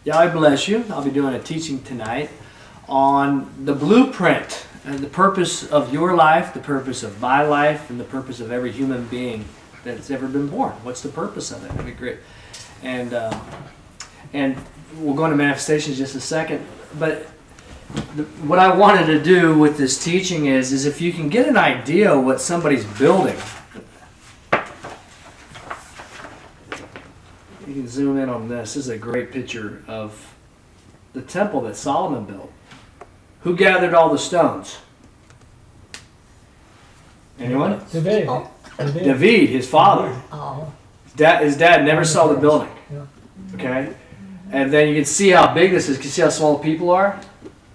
Yahweh bless you. I'll be doing a teaching tonight on the blueprint and the purpose of your life, the purpose of my life, and the purpose of every human being that's ever been born. What's the purpose of it? That'd be great. And we'll go into manifestations in just a second. But what I wanted to do with this teaching is if you can get an idea of what somebody's building. You can zoom in on this. This is a great picture of the temple that Solomon built. Who gathered all the stones? Anyone? David, his father. Oh. His dad never saw the building. Okay? And then you can see how big this is. Can you see how small the people are?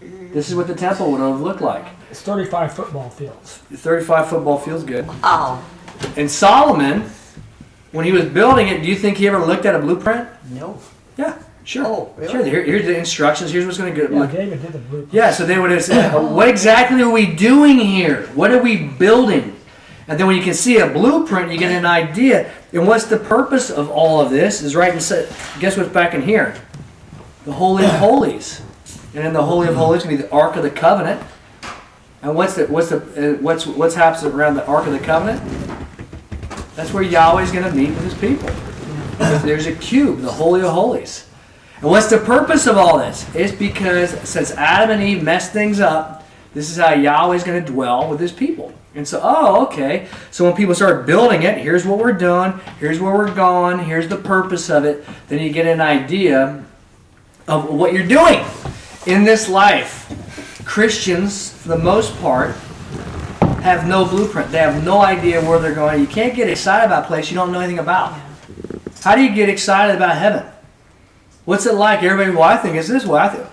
This is what the temple would have looked like. It's 35 football fields. 35 football fields, good. Oh. And Solomon, when he was building it, do you think he ever looked at a blueprint? No. Yeah, sure. Oh, really? Sure. Here's the instructions. Here's what's going to go. Yeah, David did the blueprint. Yeah, so they would have said, what exactly are we doing here? What are we building? And then when you can see a blueprint, you get an idea. And what's the purpose of all of this? Is right and guess what's back in here? The Holy of Holies. And in the Holy of Holies is going to be the Ark of the Covenant. And what's happens around the Ark of the Covenant? That's where Yahweh's going to meet with his people. There's a cube, the Holy of Holies. And what's the purpose of all this? It's because since Adam and Eve messed things up, this is how Yahweh's going to dwell with his people. And so, okay. So when people start building it, here's what we're doing, here's where we're going, here's the purpose of it, then you get an idea of what you're doing in this life. Christians, for the most part, have no blueprint. They have no idea where they're going. You can't get excited about a place you don't know anything about. How do you get excited about heaven? What's it like? Everybody, well, I think it's this way. I think.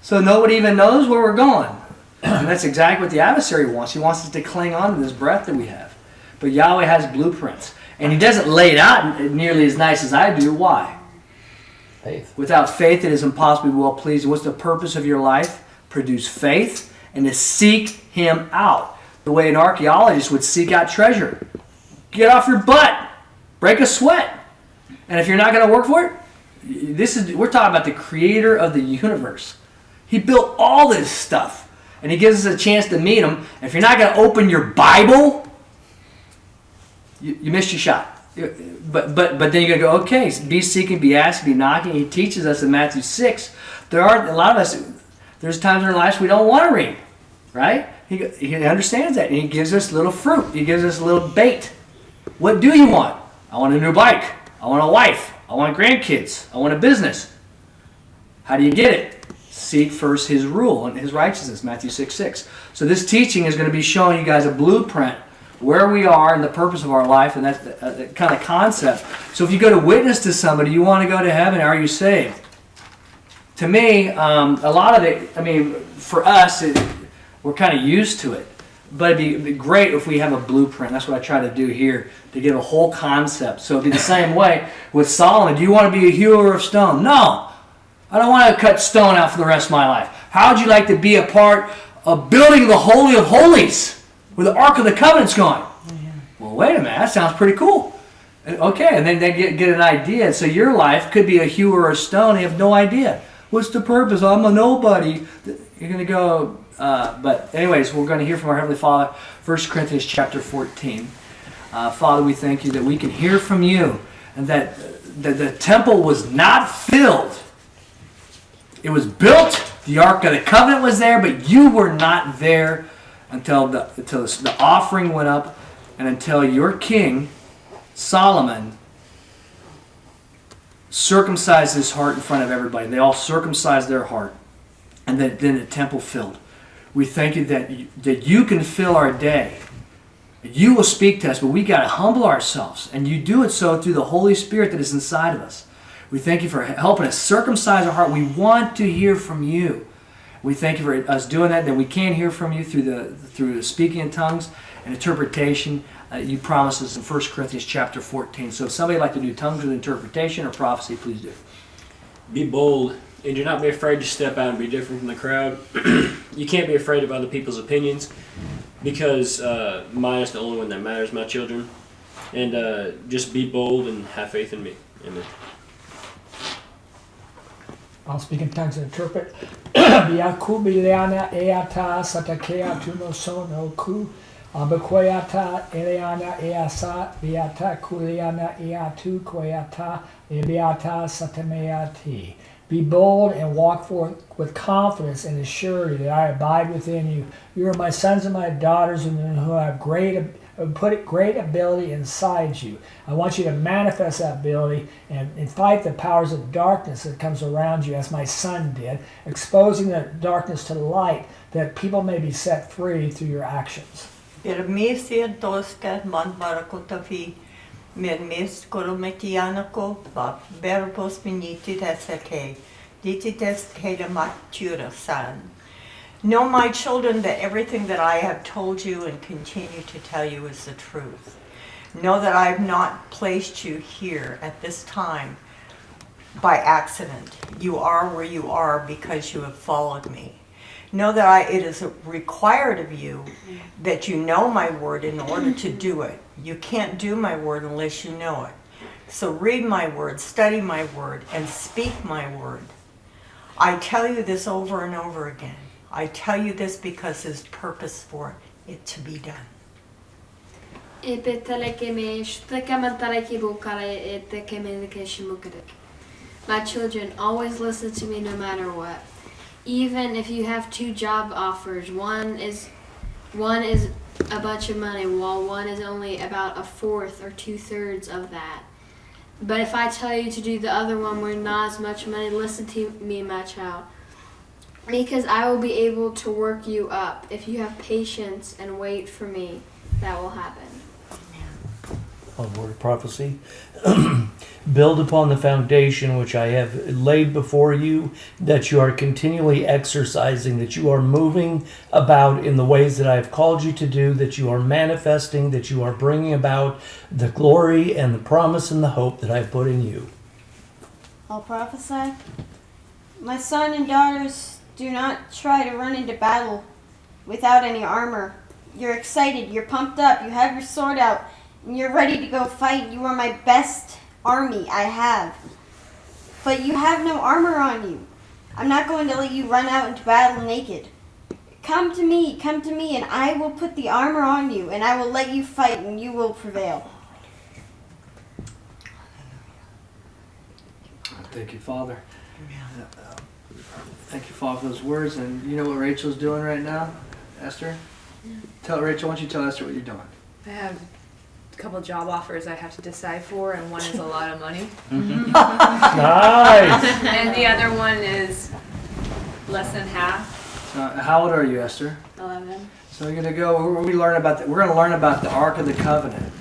So nobody even knows where we're going. And that's exactly what the adversary wants. He wants us to cling on to this breath that we have. But Yahweh has blueprints. And he doesn't lay it out nearly as nice as I do. Why? Faith. Without faith, it is impossible to be well pleased. What's the purpose of your life? Produce faith and to seek him out. The way an archaeologist would seek out treasure. Get off your butt. Break a sweat. And if you're not going to work for it, we're talking about the creator of the universe. He built all this stuff. And he gives us a chance to meet him. If you're not going to open your Bible, you missed your shot. But then you're going to go, okay, be seeking, be asking, be knocking. He teaches us in Matthew 6. There are a lot of us, there's times in our lives we don't want to read. Right? He understands that. And he gives us little fruit. He gives us a little bait. What do you want? I want a new bike. I want a wife. I want grandkids. I want a business. How do you get it? Seek first his rule and his righteousness, Matthew 6:6. So this teaching is going to be showing you guys a blueprint, where we are and the purpose of our life, and that's the kind of concept. So if you go to witness to somebody, you want to go to heaven, are you saved? To me, a lot of it, for us, we're kind of used to it. But it'd be great if we have a blueprint. That's what I try to do here, to give a whole concept. So it'd be the same way with Solomon. Do you want to be a hewer of stone? No. I don't want to cut stone out for the rest of my life. How would you like to be a part of building the Holy of Holies, where the Ark of the Covenant's going? Yeah. Well, wait a minute. That sounds pretty cool. Okay, and then they get an idea. So your life could be a hewer of stone. You have no idea. What's the purpose? I'm a nobody. You're going to go... but anyways, we're going to hear from our Heavenly Father. 1 Corinthians chapter 14. Father, we thank you that we can hear from you, and that the temple was not filled. It was built. The Ark of the Covenant was there, but you were not there until the offering went up, and until your king, Solomon, circumcised his heart in front of everybody. They all circumcised their heart, and then the temple filled. We thank you that you can fill our day. You will speak to us, but we got to humble ourselves. And you do it so through the Holy Spirit that is inside of us. We thank you for helping us circumcise our heart. We want to hear from you. We thank you for us doing that. Then we can hear from you through the speaking in tongues and interpretation. You promised us in 1 Corinthians chapter 14. So if somebody would like to do tongues with interpretation or prophecy, please do. Be bold. And do not be afraid to step out and be different from the crowd. You can't be afraid of other people's opinions, because mine is the only one that matters, my children. And just be bold and have faith in me. Amen. I'll speak in tongues and interpret. Biaku bileana eata satakea tuno sono ku. Abakoyata Eliana Easa Beata Kuliana Eatu Koyata Ebeata Satameati. Be bold and walk forth with confidence and assurity that I abide within you. You are my sons and my daughters, and who have put great ability inside you. I want you to manifest that ability and fight the powers of darkness that comes around you, as my son did, exposing the darkness to the light, that people may be set free through your actions. Permisia doska manvarakotavi mermis korometianako ba verbos miniti tesake ditites keda matura san. Know, my children, that everything that I have told you and continue to tell you is the truth. Know that I have not placed you here at this time by accident. You are where you are because you have followed me. Know that it is required of you that you know my word in order to do it. You can't do my word unless you know it. So read my word, study my word, and speak my word. I tell you this over and over again. I tell you this because there's purpose for it to be done. My children, always listen to me no matter what. Even if you have 2 job offers, one is a bunch of money, while one is only about 1/4 or 2/3 of that. But if I tell you to do the other one where not as much money, listen to me, my child. Because I will be able to work you up. If you have patience and wait for me, that will happen. A word of prophecy. Build upon the foundation which I have laid before you, that you are continually exercising, that you are moving about in the ways that I have called you to do, that you are manifesting, that you are bringing about the glory and the promise and the hope that I have put in you. I'll prophesy. My son and daughters, do not try to run into battle without any armor. You're excited, you're pumped up, you have your sword out, and you're ready to go fight. You are my best army I have. But you have no armor on you. I'm not going to let you run out into battle naked. Come to me, and I will put the armor on you, and I will let you fight, and you will prevail. Thank you, Father. Thank you, Father, for those words. And you know what Rachel's doing right now, Esther? Tell Rachel, why don't you tell Esther what you're doing? I have a couple job offers I have to decide for, and one is a lot of money. Nice! And the other one is less than half. How old are you, Esther? 11. So we're going to learn about the Ark of the Covenant.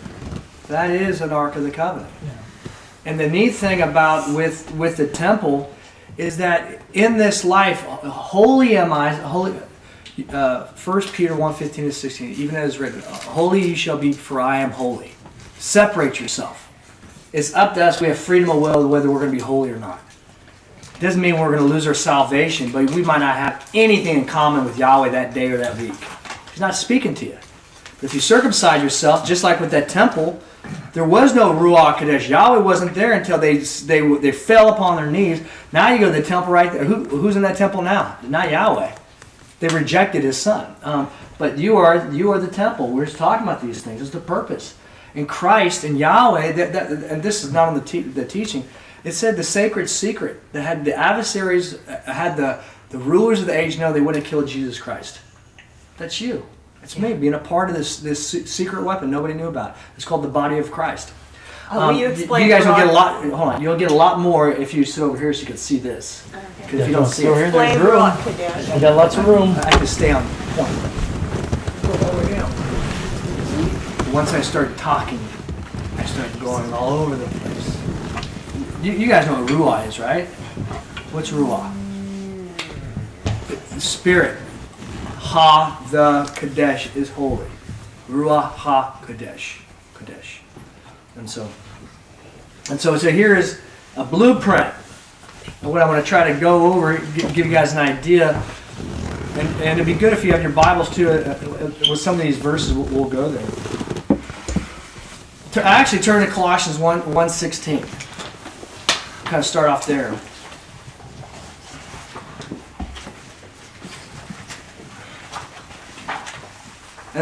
That is an Ark of the Covenant. Yeah. And the neat thing about with the temple is that in this life, holy am I, 1 Peter 1:15-16, even as written, holy you shall be, for I am holy. Separate yourself. It's up to us. We have freedom of will whether we're going to be holy or not. It doesn't mean we're going to lose our salvation, but we might not have anything in common with Yahweh that day or that week. He's not speaking to you. But if you circumcise yourself, just like with that temple, there was no Ruach Kadesh. Yahweh wasn't there until they fell upon their knees. Now you go to the temple right there. Who's in that temple now? Not Yahweh. They rejected His Son. But you are the temple. We're just talking about these things. It's the purpose. In Christ and Yahweh, and this is not on the teaching, it said the sacred secret that had the adversaries, had the rulers of the age know they wouldn't have killed Jesus Christ. That's you. It's me being a part of this secret weapon nobody knew about. It's called the body of Christ. You explain you guys will get a lot. Hold on, you'll get a lot more if you sit over here so you can see this. Because if you don't see it, Here, Explain there's room. Ruach Kadesh. We got lots of room. I can stay on point. Go over here. Once I start talking, I start going all over the place. You guys know what Ruah is, right? What's Ruah? The Spirit. Ha, the Kadesh is holy. Ruah ha Kadesh. Kadesh. And so here is a blueprint. And what I want to try to go over, give you guys an idea. And it'd be good if you have your Bibles too. With some of these verses, we'll go there. Actually, turn to Colossians 1:16. Kind of start off there.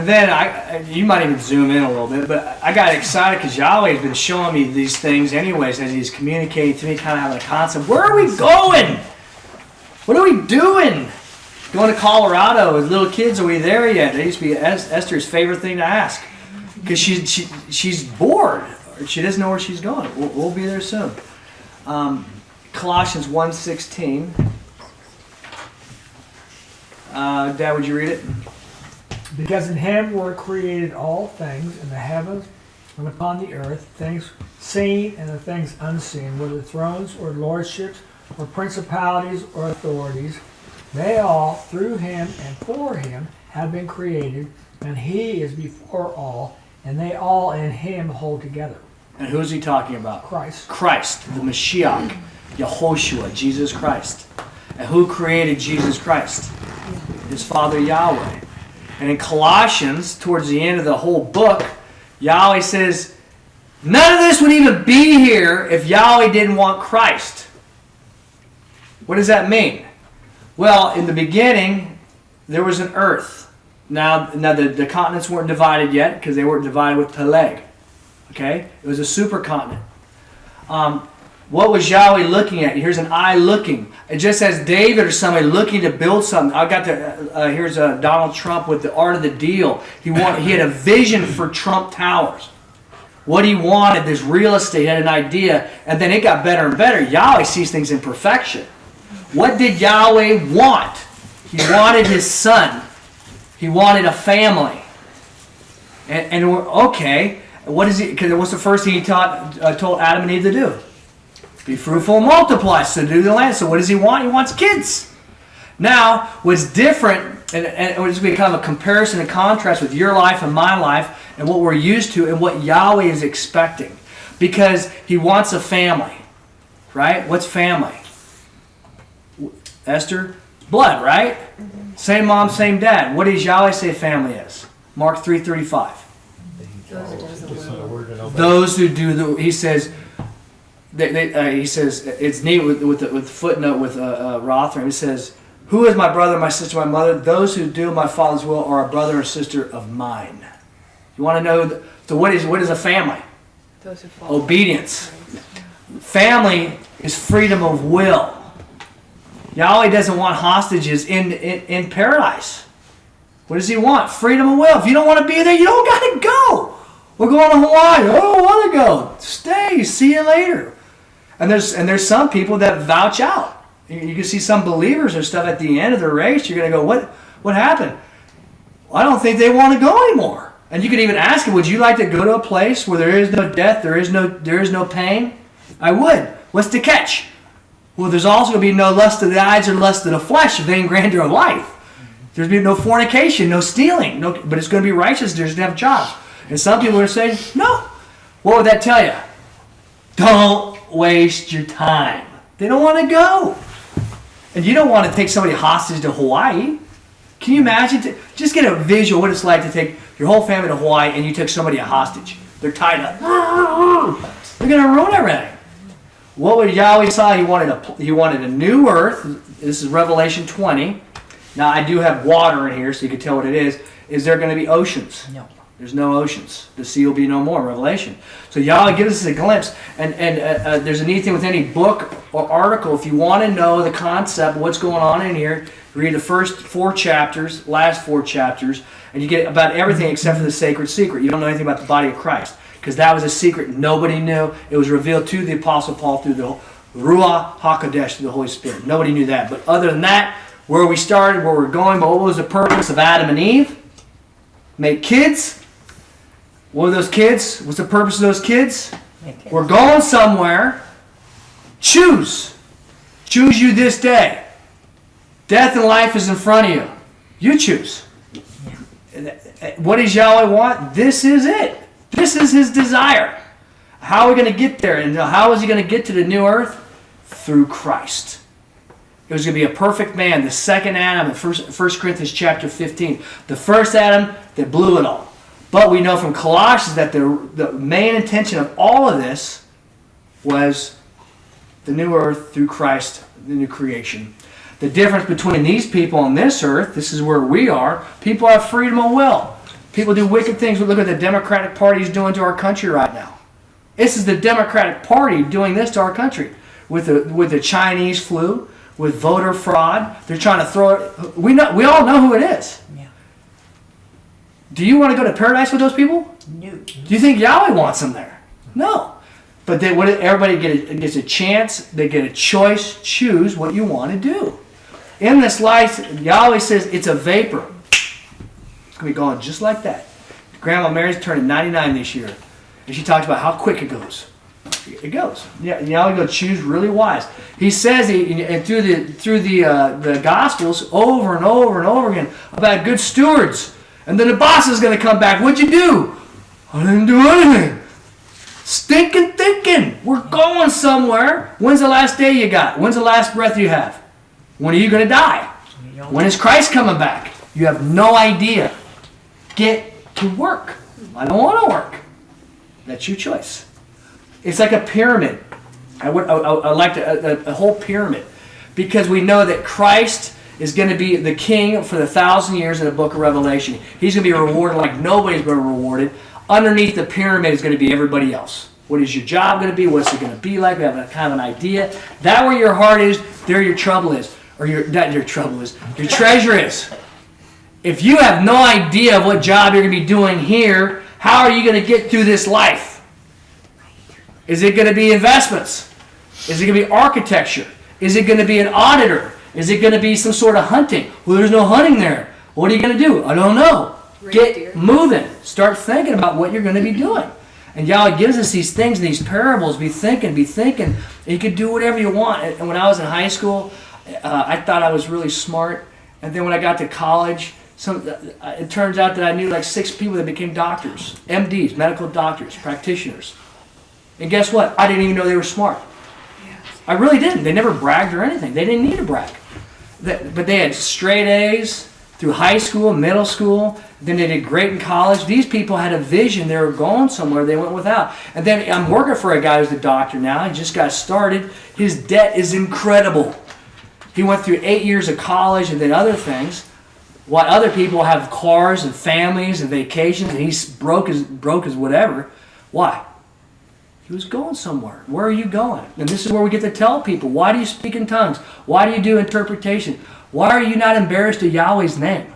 And then you might even zoom in a little bit, but I got excited because Yahweh has been showing me these things anyways as he's communicating to me, kind of having a concept. Where are we going? What are we doing? Going to Colorado as little kids, are we there yet? That used to be Esther's favorite thing to ask because she's bored. She doesn't know where she's going. We'll be there soon. Colossians 1:16. Dad, would you read it? Because in him were created all things in the heavens and upon the earth, things seen and the things unseen, whether thrones or lordships or principalities or authorities. They all, through him and for him, have been created, and he is before all, and they all in him hold together. And who's he talking about? Christ. Christ, the Mashiach, Yehoshua, Jesus Christ. And who created Jesus Christ? His Father Yahweh. And in Colossians, towards the end of the whole book, Yahweh says, none of this would even be here if Yahweh didn't want Christ. What does that mean? Well, in the beginning, there was an earth. Now the continents weren't divided yet because they weren't divided with Peleg. Okay? It was a supercontinent. What was Yahweh looking at? Here's an eye looking. It just as David or somebody looking to build something. I got to. Here's Donald Trump with the art of the deal. He had a vision for Trump Towers. What he wanted, this real estate, had an idea, and then it got better and better. Yahweh sees things in perfection. What did Yahweh want? He wanted his son. He wanted a family. And we're okay. What is he? Because what's the first thing he told Adam and Eve to do? Be fruitful and multiply, subdue the land. So what does he want? He wants kids. Now, what's different, and it's going to be kind of a comparison and contrast with your life and my life and what we're used to and what Yahweh is expecting. Because he wants a family. Right? What's family? Esther? Blood, right? Mm-hmm. Same mom, same dad. What does Yahweh say family is? Mark 3:35. Those who do the, he says, he says, it's neat with the footnote with Rothram. He says, who is my brother, my sister, my mother? Those who do my Father's will are a brother or sister of mine. You want to know, so what is a family? Those who follow. Obedience. Family is freedom of will. Yahweh doesn't want hostages in paradise. What does he want? Freedom of will. If you don't want to be there, you don't got to go. We're going to Hawaii. Oh, I don't want to go. Stay. See you later. And there's some people that vouch out. You can see some believers or stuff at the end of the race. You're going to go, what happened? Well, I don't think they want to go anymore. And you could even ask them, would you like to go to a place where there is no death, there is no pain? I would. What's the catch? Well, there's also going to be no lust of the eyes or lust of the flesh, vain grandeur of life. There's going to be no fornication, no stealing, but it's going to be righteous. There's going to have jobs. And some people are saying, no. What would that tell you? Don't waste your time. They don't want to go. And you don't want to take somebody hostage to Hawaii. Can you imagine? Just get a visual what it's like to take your whole family to Hawaii and you took somebody a hostage. They're tied up. They're going to ruin everything. What would Yahweh saw? He wanted a new earth. This is Revelation 20. Now I do have water in here so you can tell what it is. Is there going to be oceans? No. There's no oceans. The sea will be no more, Revelation. So Yahweh gives us a glimpse. And there's a neat thing with any book or article. If you want to know the concept, what's going on in here, read the first 4 chapters, last 4 chapters, and you get about everything except for the sacred secret. You don't know anything about the body of Christ. Because that was a secret nobody knew. It was revealed to the Apostle Paul through the Ruach HaKodesh, through the Holy Spirit. Nobody knew that. But other than that, where we started, where we're going, but what was the purpose of Adam and Eve? Make kids. What are those kids? What's the purpose of those kids? We're going somewhere. Choose. Choose you this day. Death and life is in front of you. You choose. What does Yahweh want? This is it. This is his desire. How are we going to get there? And how is he going to get to the new earth? Through Christ. It was going to be a perfect man, the second Adam in 1 Corinthians chapter 15. The first Adam that blew it all. But we know from Colossians that the main intention of all of this was the new earth through Christ, the new creation. The difference between these people on this earth, this is where we are, people have freedom of will. People do wicked things. Look at the Democratic Party is doing to our country right now. This is the Democratic Party doing this to our country with the Chinese flu, with voter fraud. They're trying to throw it. We all know who it is. Yeah. Do you want to go to paradise with those people? No. Do you think Yahweh wants them there? No. But everybody gets a chance. They get a choice. Choose what you want to do. In this life, Yahweh says it's a vapor. It's going to be gone just like that. Grandma Mary's turning 99 this year. And she talks about how quick it goes. It goes. Yeah, Yahweh go choose really wise. He says and through the Gospels over and over and over again about good stewards. And then the boss is going to come back. What'd you do? I didn't do anything. Stinking thinking. We're going somewhere. When's the last day you got? When's the last breath you have? When are you going to die? When is Christ coming back? You have no idea. Get to work. I don't want to work. That's your choice. It's like a pyramid. I like a whole pyramid, because we know that Christ is going to be the king for the 1,000 years in the book of Revelation. He's going to be rewarded like nobody's been rewarded. Underneath the pyramid is going to be everybody else. What is your job going to be? What's it going to be like? We have a kind of an idea. That where your heart is, there your trouble is. Or not your trouble is. Your treasure is. If you have no idea of what job you're going to be doing here, how are you going to get through this life? Is it going to be investments? Is it going to be architecture? Is it going to be an auditor? Is it going to be some sort of hunting? Well, there's no hunting there. What are you going to do? I don't know. Get moving. Start thinking about what you're going to be doing. And Yahweh gives us these things, these parables. Be thinking. You can do whatever you want. And when I was in high school, I thought I was really smart. And then when I got to college, it turns out that I knew like 6 people that became doctors, MDs, medical doctors, practitioners. And guess what? I didn't even know they were smart. I really didn't. They never bragged or anything. They didn't need to brag. But they had straight A's through high school, middle school. Then they did great in college. These people had a vision. They were going somewhere. They went without. And then I'm working for a guy who's a doctor now. He just got started. His debt is incredible. He went through 8 years of college and then other things. While other people have cars and families and vacations, and he's broke as whatever. Why? He was going somewhere. Where are you going? And this is where we get to tell people, why do you speak in tongues? Why do you do interpretation? Why are you not embarrassed of Yahweh's name?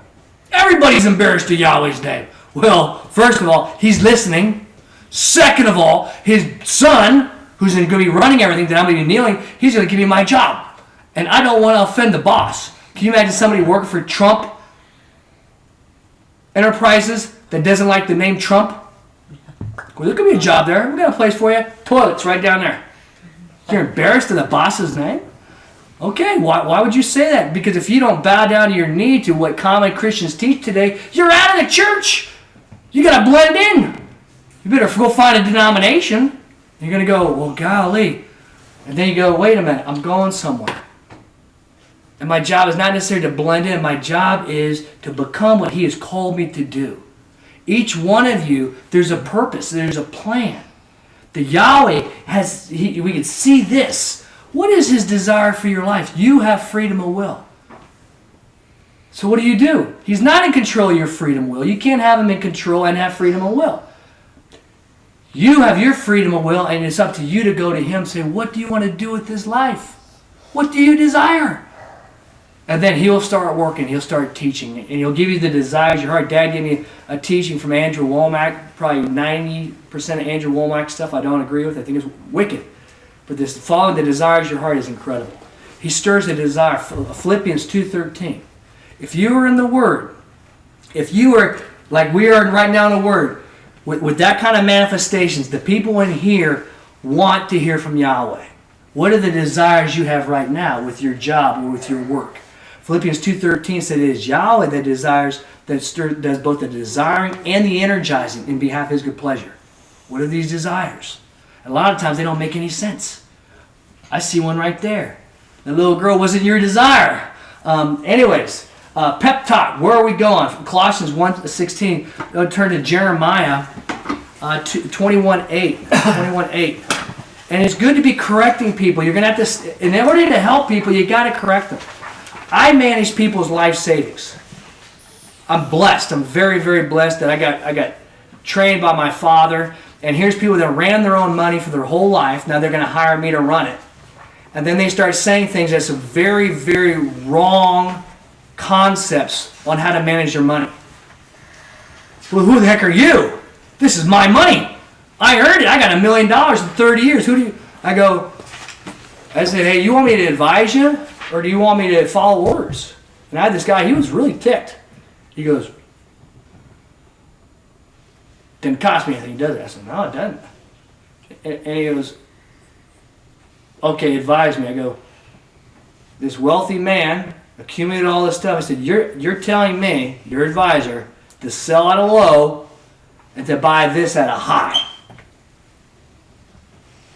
Everybody's embarrassed of Yahweh's name. Well, first of all, he's listening. Second of all, his son, who's going to be running everything that I'm going to be kneeling, he's going to give me my job. And I don't want to offend the boss. Can you imagine somebody working for Trump Enterprises that doesn't like the name Trump? Well, there could be a job there. We got a place for you. Toilets right down there. You're embarrassed of the boss's name? Okay, why would you say that? Because if you don't bow down to your knee to what common Christians teach today, you're out of the church. You got to blend in. You better go find a denomination. You're going to go, well, golly. And then you go, wait a minute, I'm going somewhere. And my job is not necessarily to blend in. My job is to become what He has called me to do. Each one of you, there's a purpose. There's a plan. The Yahweh has, we can see this. What is His desire for your life? You have freedom of will. So what do? He's not in control of your freedom of will. You can't have Him in control and have freedom of will. You have your freedom of will, and it's up to you to go to Him and say, what do you want to do with this life? What do you desire? And then He'll start working. He'll start teaching. And He'll give you the desires of your heart. Dad gave me a teaching from Andrew Womack. Probably 90% of Andrew Womack's stuff I don't agree with. I think it's wicked. But this following the desires of your heart is incredible. He stirs the desire. Philippians 2:13. If you are in the Word, if you are like we are right now in the Word, with that kind of manifestations, the people in here want to hear from Yahweh. What are the desires you have right now with your job or with your work? Philippians 2:13 said it is Yahweh that desires, does both the desiring and the energizing in behalf of His good pleasure. What are these desires? And a lot of times they don't make any sense. I see one right there. The little girl wasn't your desire. Pep talk. Where are we going? From Colossians 1:16. Go turn to Jeremiah 21:8. 21:8. And it's good to be correcting people. You're going to have to, in order to help people, you got to correct them. I manage people's life savings. I'm blessed. I'm very, very blessed that I got trained by my father. And here's people that ran their own money for their whole life. Now they're going to hire me to run it. And then they start saying things that's some very, very wrong concepts on how to manage your money. Well, who the heck are you? This is my money. I earned it. I got $1 million in 30 years. Who do you? I said, hey, you want me to advise you, or do you want me to follow orders? And I had this guy. He was really ticked. He goes, didn't cost me anything, does it? I said, no, it doesn't. And he goes, okay, advise me. I go, this wealthy man accumulated all this stuff. I said, you're telling me, your advisor, to sell at a low and to buy this at a high.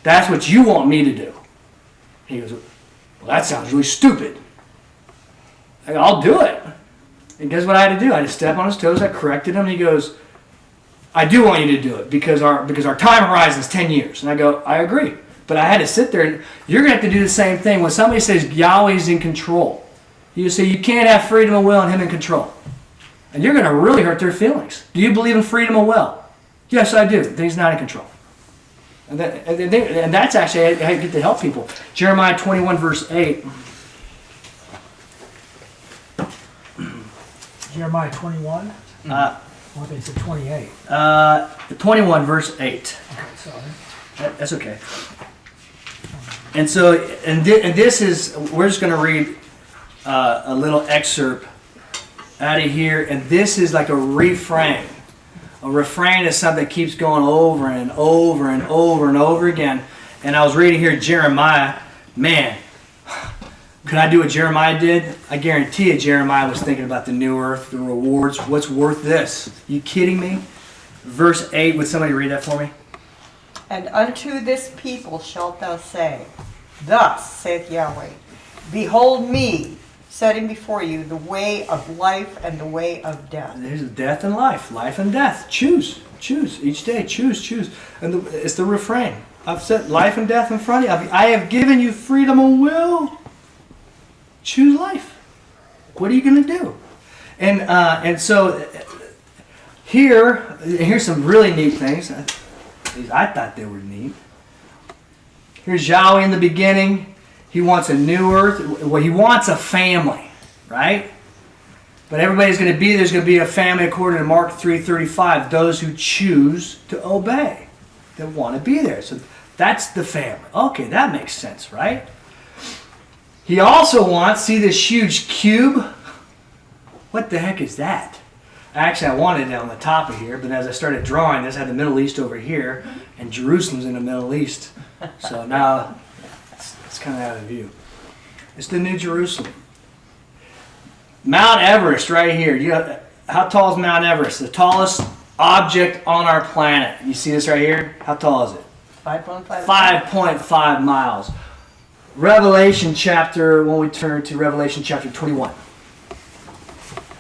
That's what you want me to do. He goes, well, that sounds really stupid. I go, I'll do it. And guess what I had to do? I had to step on his toes. I corrected him. He goes, I do want you to do it because our time horizon is 10 years. And I go, I agree. But I had to sit there. And you're going to have to do the same thing. When somebody says Yahweh's in control, you say you can't have freedom of will and him in control. And you're going to really hurt their feelings. Do you believe in freedom of will? Yes, I do. Then he's not in control. And that's actually how you get to help people. Jeremiah 21, verse 8. Jeremiah 21? Well, they said 28. 21, verse 8. Okay, sorry. That's okay. And so, and this is, we're just going to read a little excerpt out of here. And this is like a refrain. A refrain is something that keeps going over and over and over and over again. And I was reading here Jeremiah. Man, could I do what Jeremiah did? I guarantee you Jeremiah was thinking about the new earth, the rewards. What's worth this? You kidding me? Verse 8, would somebody read that for me? And unto this people shalt thou say, Thus saith Yahweh, Behold me, setting before you the way of life and the way of death. There's death and life and death. Choose each day. Choose. And it's the refrain. I've set life and death in front of you. I have given you freedom of will. Choose life. What are you going to do? And so here's some really neat things. I thought they were neat. Here's Yahweh in the beginning. He wants a new earth. Well, he wants a family, right? But everybody's going to be, there's going to be a family according to Mark 3:35, those who choose to obey, that want to be there. So that's the family. Okay, that makes sense, right? He also wants, see this huge cube? What the heck is that? Actually, I wanted it on the top of here, but as I started drawing this, I had the Middle East over here, and Jerusalem's in the Middle East. So now it's kind of out of view. It's the New Jerusalem. Mount Everest right here. How tall is Mount Everest? The tallest object on our planet. You see this right here? How tall is it? 5.5. 5.5 miles. Revelation chapter, when we turn to Revelation chapter 21.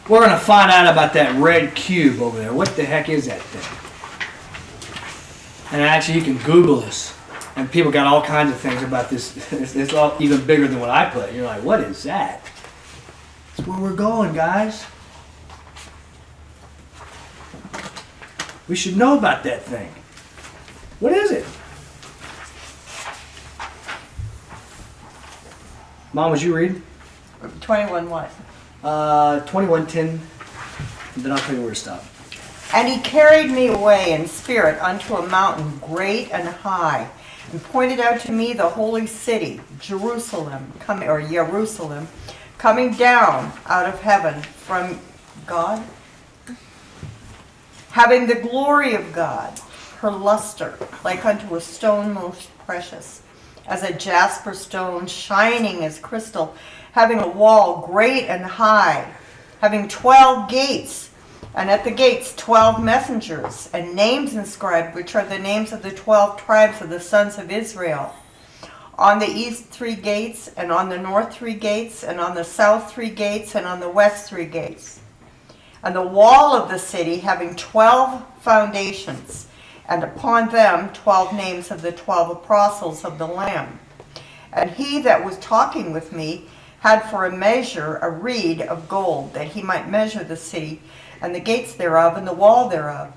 We're going to find out about that red cube over there. What the heck is that thing? And actually, you can Google this. And people got all kinds of things about this. It's all even bigger than what I put. You're like, what is that? It's where we're going, guys. We should know about that thing. What is it? Mom, would you read? 21 what? 21:10. Then I'll tell you where to stop. And he carried me away in spirit unto a mountain great and high, and pointed out to me the holy city, Jerusalem, coming down out of heaven from God, having the glory of God, her luster, like unto a stone most precious, as a jasper stone, shining as crystal, having a wall great and high, having 12 gates, and at the gates 12 messengers, and names inscribed, which are the names of the 12 tribes of the sons of Israel. On the east 3 gates, and on the north 3 gates, and on the south 3 gates, and on the west 3 gates. And the wall of the city having 12 foundations, and upon them 12 names of the 12 apostles of the Lamb. And he that was talking with me had for a measure a reed of gold, that he might measure the city, and the gates thereof, and the wall thereof.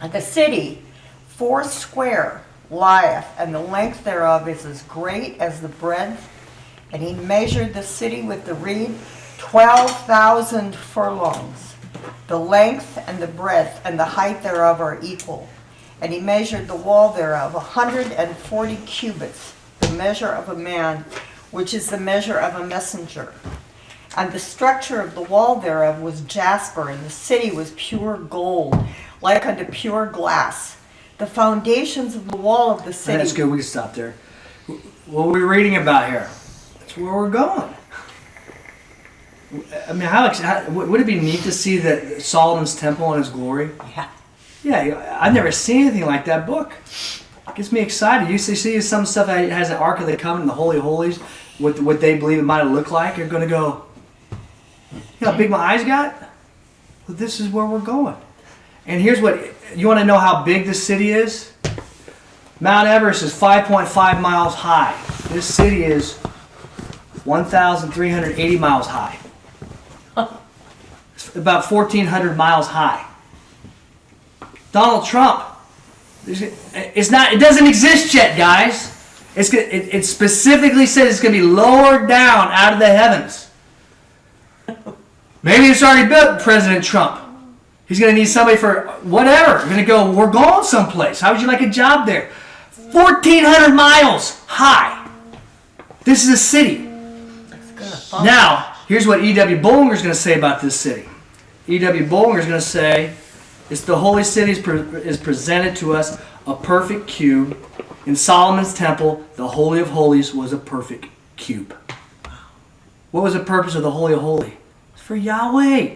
And the city 80 lieth, and the length thereof is as great as the breadth. And he measured the city with the reed 12,000 furlongs. The length and the breadth and the height thereof are equal. And he measured the wall thereof 140 cubits, the measure of a man, which is the measure of a messenger. And the structure of the wall thereof was jasper, and the city was pure gold, like unto pure glass. The foundations of the wall of the city. That's good. We can stop there. What are we reading about here? That's where we're going. I mean, would it be neat to see that Solomon's temple and his glory? Yeah. Yeah, I've never seen anything like that book. It gets me excited. You see some stuff that has an Ark of the Covenant, the Holy of Holies, what they believe it might have looked like. You're going to go, you know how big my eyes got? Well, this is where we're going. And here's what, you want to know how big this city is? Mount Everest is 5.5 miles high. This city is 1,380 miles high. It's about 1,400 miles high. Donald Trump, it doesn't exist yet, guys. It specifically says it's going to be lowered down out of the heavens. Maybe it's already built, President Trump. He's going to need somebody for whatever. We're going to go, we're going someplace. How would you like a job there? 1,400 miles high. This is a city. Now, here's what E.W. Bollinger is going to say about this city. E.W. Bollinger is going to say, it's the holy city is presented to us a perfect cube. In Solomon's temple, the Holy of Holies was a perfect cube. What was the purpose of the Holy of Holies? It's for Yahweh,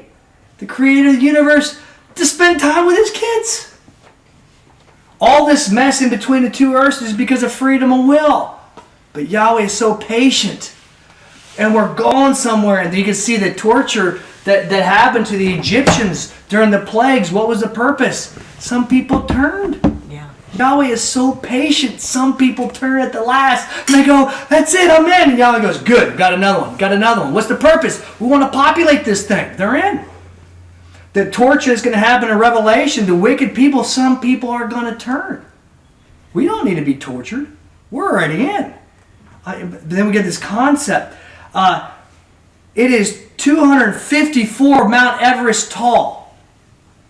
the creator of the universe, to spend time with his kids. All this mess in between the two earths is because of freedom of will. But Yahweh is so patient. And we're going somewhere, and you can see the torture that happened to the Egyptians during the plagues. What was the purpose? Some people turned. Yeah. Yahweh is so patient. Some people turn at the last, and they go, that's it, I'm in. And Yahweh goes, good, got another one. What's the purpose? We want to populate this thing. They're in. The torture is going to happen in Revelation. The wicked people, some people are going to turn. We don't need to be tortured. We're already in. But then we get this concept. It is 254 Mount Everest tall.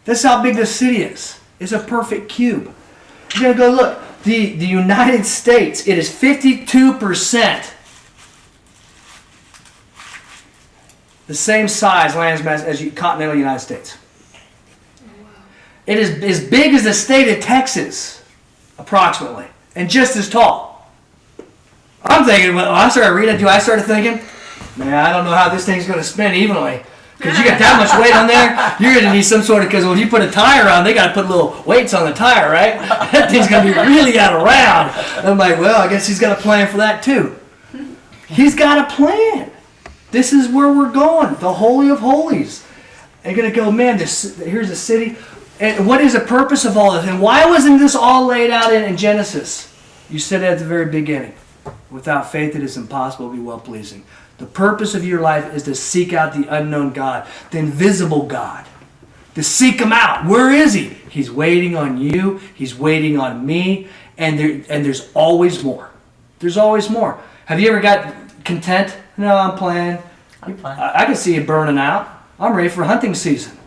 That's how big this city is. It's a perfect cube. You're going to go look. The United States, it is 52% the same size land mass as the continental United States. It is as big as the state of Texas, approximately, and just as tall. I'm thinking, when I started reading it, I started thinking, man, I don't know how this thing's going to spin evenly. Because you got that much weight on there, you're going to need some sort of, because when you put a tire on, they got to put little weights on the tire, right? That thing's going to be really out of round. And I'm like, well, I guess he's got a plan for that too. He's got a plan. This is where we're going, the Holy of Holies. And you're going to go, man, here's a city. And what is the purpose of all this? And why wasn't this all laid out in Genesis? You said it at the very beginning. Without faith, it is impossible to be well-pleasing. The purpose of your life is to seek out the unknown God, the invisible God. To seek him out. Where is he? He's waiting on you. He's waiting on me. And there's always more. There's always more. Have you ever got content? No, I'm playing. I can see you burning out. I'm ready for hunting season.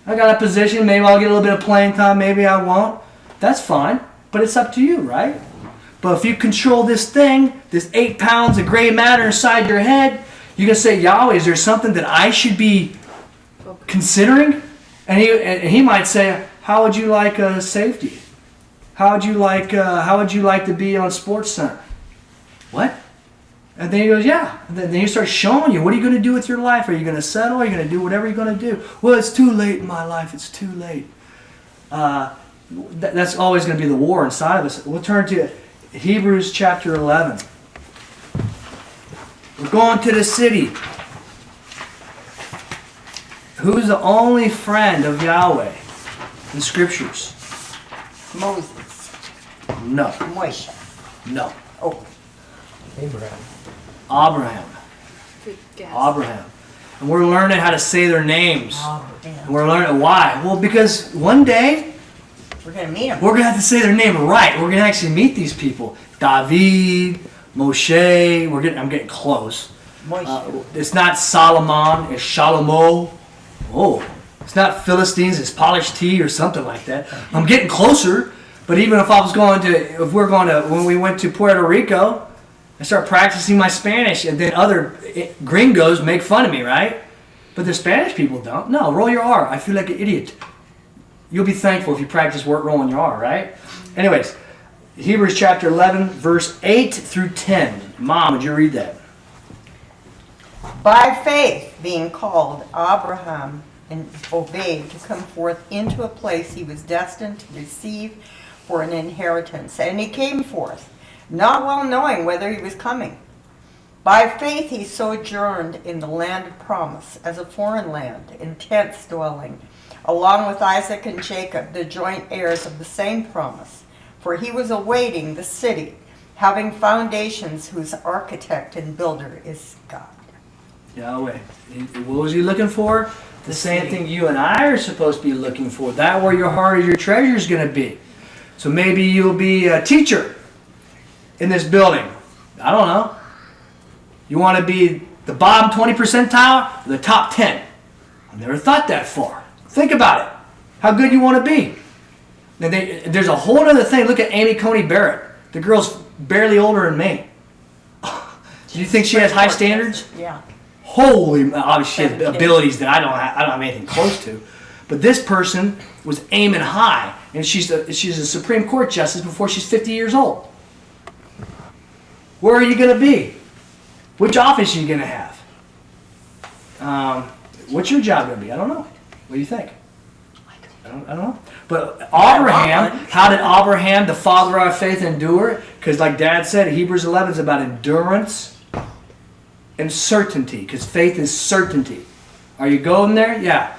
I got a position. Maybe I'll get a little bit of playing time. Maybe I won't. That's fine. But it's up to you, right? But if you control this thing, this 8 pounds of gray matter inside your head, you can say, Yahweh, is there something that I should be considering? And he might say, how would you like safety? How would you like to be on Sports Center? What? And then he goes, yeah. And then he starts showing you, what are you going to do with your life? Are you going to settle? Are you going to do whatever you're going to do? Well, it's too late in my life. It's too late. That's always going to be the war inside of us. We'll turn to Hebrews chapter 11. We're going to the city. Who's the only friend of Yahweh in Scriptures? Moses. No. Moshe. No. Oh. Abraham. Abraham. Good guess. Abraham. And we're learning how to say their names. Abraham. And we're learning why. Well, because one day We're going to meet him. we're going to have to say their name right. We're going to actually meet these people. David, Moshe. I'm getting close. It's not Solomon. It's Shalomo. Oh, it's not Philistines. It's polished tea or something like that. I'm getting closer. But even if when we went to Puerto Rico, I start practicing my Spanish, and then other gringos make fun of me, right? But the Spanish people don't. No, roll your R. I feel like an idiot. You'll be thankful if you practice rolling your R, right? Anyways, Hebrews chapter 11, verse 8 through 10. Mom, would you read that? By faith being called, Abraham and obeyed to come forth into a place he was destined to receive for an inheritance. And he came forth, not well knowing whether he was coming. By faith he sojourned in the land of promise, as a foreign land, in tents dwelling, along with Isaac and Jacob, the joint heirs of the same promise. For he was awaiting the city, having foundations, whose architect and builder is God. Yahweh. What was he looking for? The same thing you and I are supposed to be looking for. That where your heart or your treasure is going to be. So maybe you'll be a teacher in this building. I don't know. You want to be the bottom 20 percentile or the top 10? I've never thought that far. Think about it. How good you want to be. And there's a whole other thing. Look at Amy Coney Barrett. The girl's barely older than me. Do you think she has high standards? Yeah. Holy, obviously she has abilities that I don't have anything close to. But this person was aiming high, and she's a Supreme Court justice before she's 50 years old. Where are you going to be? Which office are you going to have? What's your job going to be? I don't know. What do you think? I don't know. But Abraham, how did Abraham, the father of our faith, endure? Because like Dad said, Hebrews 11 is about endurance and certainty. Because faith is certainty. Are you going there? Yeah.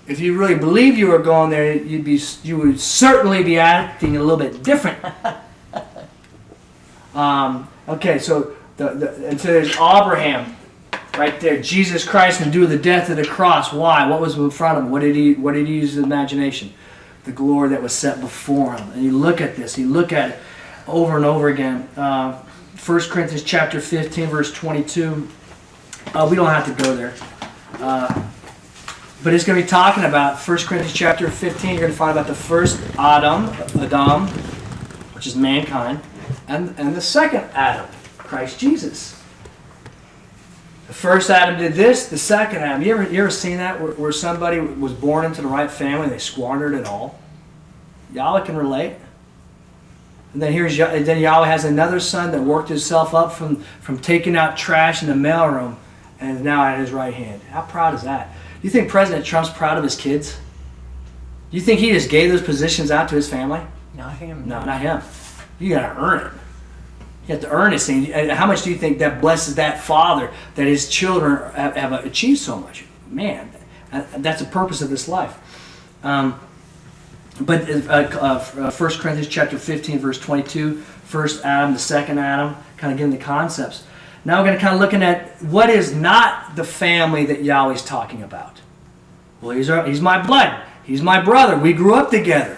If you really believe you were going there, you would certainly be acting a little bit different. Okay, so and so there's Abraham right there. Jesus Christ endured the death of the cross. Why? What was in front of him? What did he use his imagination? The glory that was set before him. And you look at this. You look at it over and over again. 1 Corinthians chapter 15, verse 22. We don't have to go there. But it's going to be talking about 1 Corinthians chapter 15. You're going to find about the first Adam, which is mankind, and the second Adam, Christ Jesus. The first Adam did this, the second Adam. You ever seen that where somebody was born into the right family and they squandered it all? Yahweh can relate. And then then Yahweh has another son that worked himself up from taking out trash in the mailroom and is now at his right hand. How proud is that? Do you think President Trump's proud of his kids? Do you think he just gave those positions out to his family? Not him. No, not him. You got to earn it. You have to earn this thing. And how much do you think that blesses that father that his children have achieved so much? Man, that's the purpose of this life. But 1 Corinthians chapter 15, verse 22, first Adam, the second Adam, kind of getting the concepts. Now we're going to kind of looking at what is not the family that Yahweh's talking about. Well, he's my blood. He's my brother. We grew up together.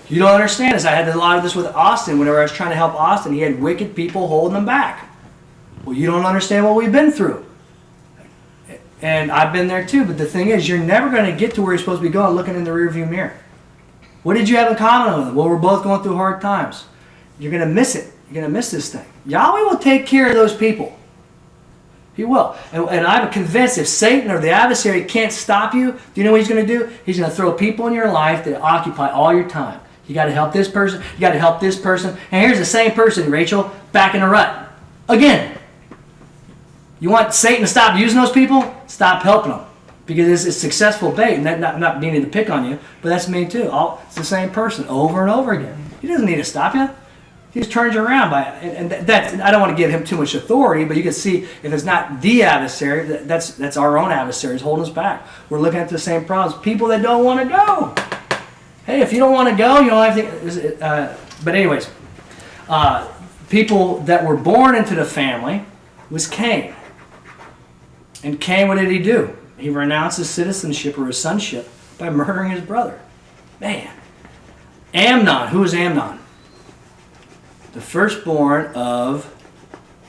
You don't understand this. I had a lot of this with Austin. Whenever I was trying to help Austin, he had wicked people holding him back. Well, you don't understand what we've been through. And I've been there too. But the thing is, you're never going to get to where you're supposed to be going looking in the rearview mirror. What did you have in common with them? Well, we're both going through hard times. You're going to miss it. You're going to miss this thing. Yahweh will take care of those people. He will. And I'm convinced if Satan or the adversary can't stop you, do you know what he's going to do? He's going to throw people in your life that occupy all your time. You got to help this person. You got to help this person. And here's the same person, Rachel, back in a rut. Again. You want Satan to stop using those people? Stop helping them. Because it's successful bait. And that, not meaning to pick on you, but that's me too. It's the same person over and over again. He doesn't need to stop you. He just turns you around by it. And that I don't want to give him too much authority, but you can see if it's not the adversary, that's our own adversaries holding us back. We're looking at the same problems. People that don't want to go. Hey, if you don't want to go, you don't have to. But anyways, people that were born into the family was Cain. And Cain, what did he do? He renounced his citizenship or his sonship by murdering his brother. Man. Amnon. Who was Amnon? The firstborn of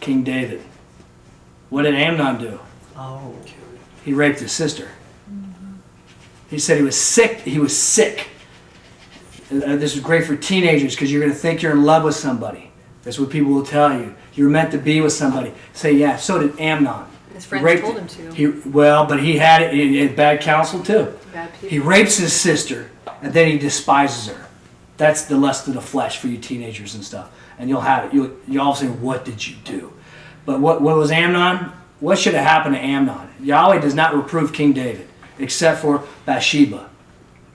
King David. What did Amnon do? Oh. He raped his sister. He said he was sick. He was sick. This is great for teenagers because you're going to think you're in love with somebody. That's what people will tell you. You're meant to be with somebody. Say, yeah, so did Amnon. His friends told him to. But he had it in bad counsel too. Bad people. He rapes his sister and then he despises her. That's the lust of the flesh for you teenagers and stuff. And you'll have it. You'll all say, what did you do? But what was Amnon? What should have happened to Amnon? Yahweh does not reprove King David except for Bathsheba.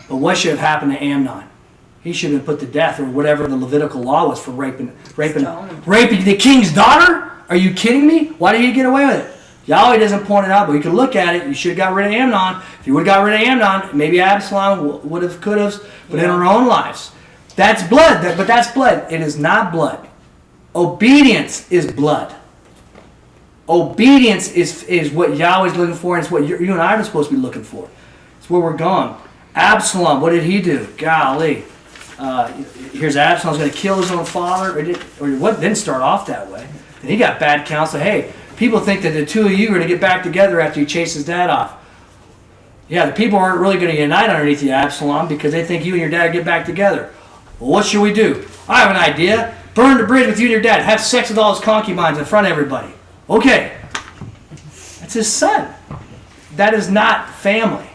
But what should have happened to Amnon? He should have been put to death or whatever the Levitical law was for raping the king's daughter? Are you kidding me? Why did he get away with it? Yahweh doesn't point it out, but you can look at it. You should have got rid of Amnon. If you would have got rid of Amnon, maybe Absalom would have, could have, but in our own lives. That's blood, but that's blood. It is not blood. Obedience is blood. Obedience is what Yahweh's looking for, and it's what you and I are supposed to be looking for. It's where we're going. Absalom, what did he do? Golly. Here's Absalom's going to kill his own father. Didn't start off that way. And he got bad counsel. Hey, people think that the two of you are going to get back together after you chase his dad off. Yeah, the people aren't really going to unite underneath you, Absalom, because they think you and your dad get back together. Well, what should we do? I have an idea. Burn the bridge with you and your dad. Have sex with all his concubines in front of everybody. Okay. That's his son. That is not family.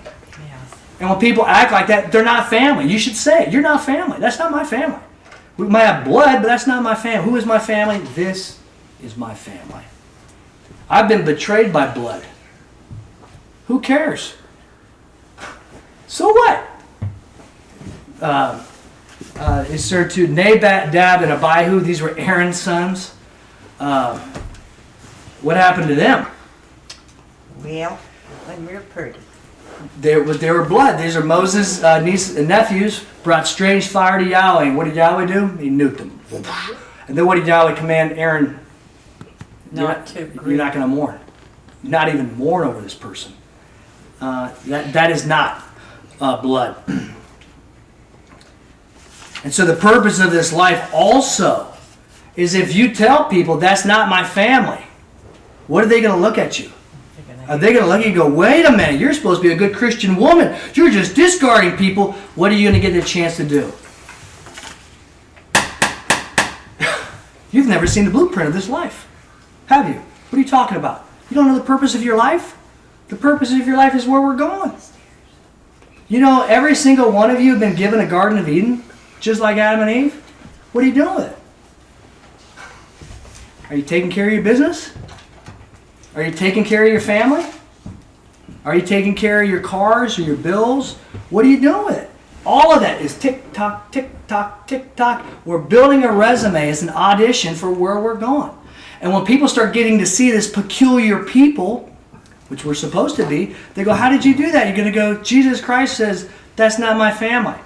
And when people act like that, they're not family. You should say, you're not family. That's not my family. We might have blood, but that's not my family. Who is my family? This is my family. I've been betrayed by blood. Who cares? So what? Is there to Nadab and Abihu? These were Aaron's sons. What happened to them? Well, when we're pretty. They were blood. These are Moses' nieces and nephews. Brought strange fire to Yahweh. And what did Yahweh do? He nuked them. And then what did Yahweh command Aaron? You're not going to mourn. Not even mourn over this person. That is not blood. And so the purpose of this life also is if you tell people that's not my family, what are they going to look at you? Are they going to look at you and go, wait a minute, you're supposed to be a good Christian woman. You're just discarding people. What are you going to get a chance to do? You've never seen the blueprint of this life, have you? What are you talking about? You don't know the purpose of your life? The purpose of your life is where we're going. You know, every single one of you have been given a Garden of Eden, just like Adam and Eve. What are you doing with it? Are you taking care of your business? Are you taking care of your family? Are you taking care of your cars or your bills? What are you doing with it? All of that is tick-tock, tick-tock, tick-tock. We're building a resume as an audition for where we're going. And when people start getting to see this peculiar people, which we're supposed to be, they go, how did you do that? You're going to go, Jesus Christ says, that's not my family.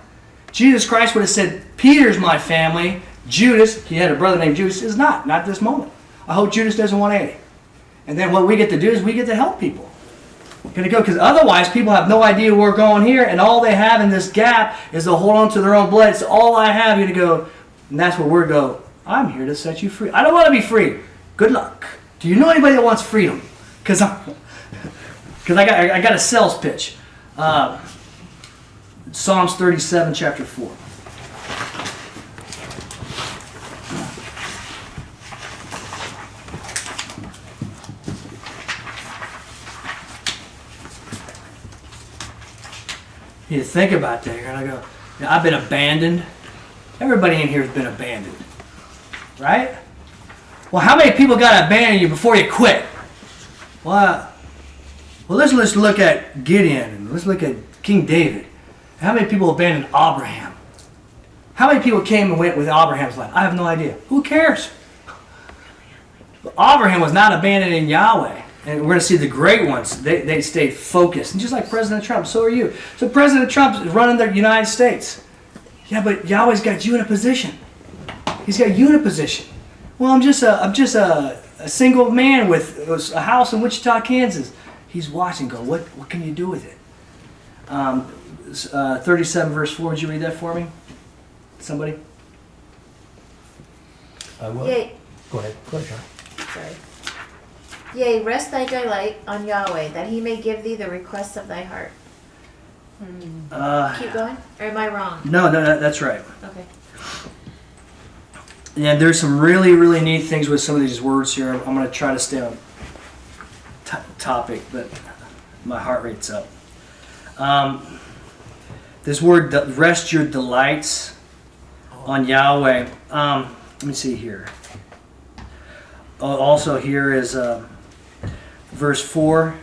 Jesus Christ would have said, Peter's my family. Judas, he had a brother named Judas, is not at this moment. I hope Judas doesn't want any. And then what we get to do is we get to help people. We're going to go, because otherwise people have no idea where we're going here, and all they have in this gap is to hold on to their own blood. It's all I have. You're going to go, and that's where we're go, I'm here to set you free. I don't want to be free. Good luck. Do you know anybody that wants freedom? Because I got a sales pitch. Psalms 37, chapter 4. You need to think about that. You're going to go, I've been abandoned. Everybody in here has been abandoned. Right? Well, how many people got to abandon you before you quit? Well, let's look at Gideon and let's look at King David. How many people abandoned Abraham? How many people came and went with Abraham's life? I have no idea. Who cares? But Abraham was not abandoning Yahweh. And we're going to see the great ones. They stayed focused. And just like President Trump, so are you. So President Trump is running the United States. Yeah, but Yahweh's got you in a position. He's got you in a position. Well, I'm just a single man with a house in Wichita, Kansas. He's watching. Go, what can you do with it? 37 verse 4. Would you read that for me? Somebody? I will. Yea, Go ahead. Go ahead, John. sorry. Yea, rest thy delight on Yahweh, that he may give thee the requests of thy heart. Keep going? Or am I wrong? No, that's right. Okay. Yeah, there's some really, really neat things with some of these words here. I'm going to try to stay on topic, but my heart rate's up. This word, rest your delights on Yahweh. Let me see here. Also here is verse 4.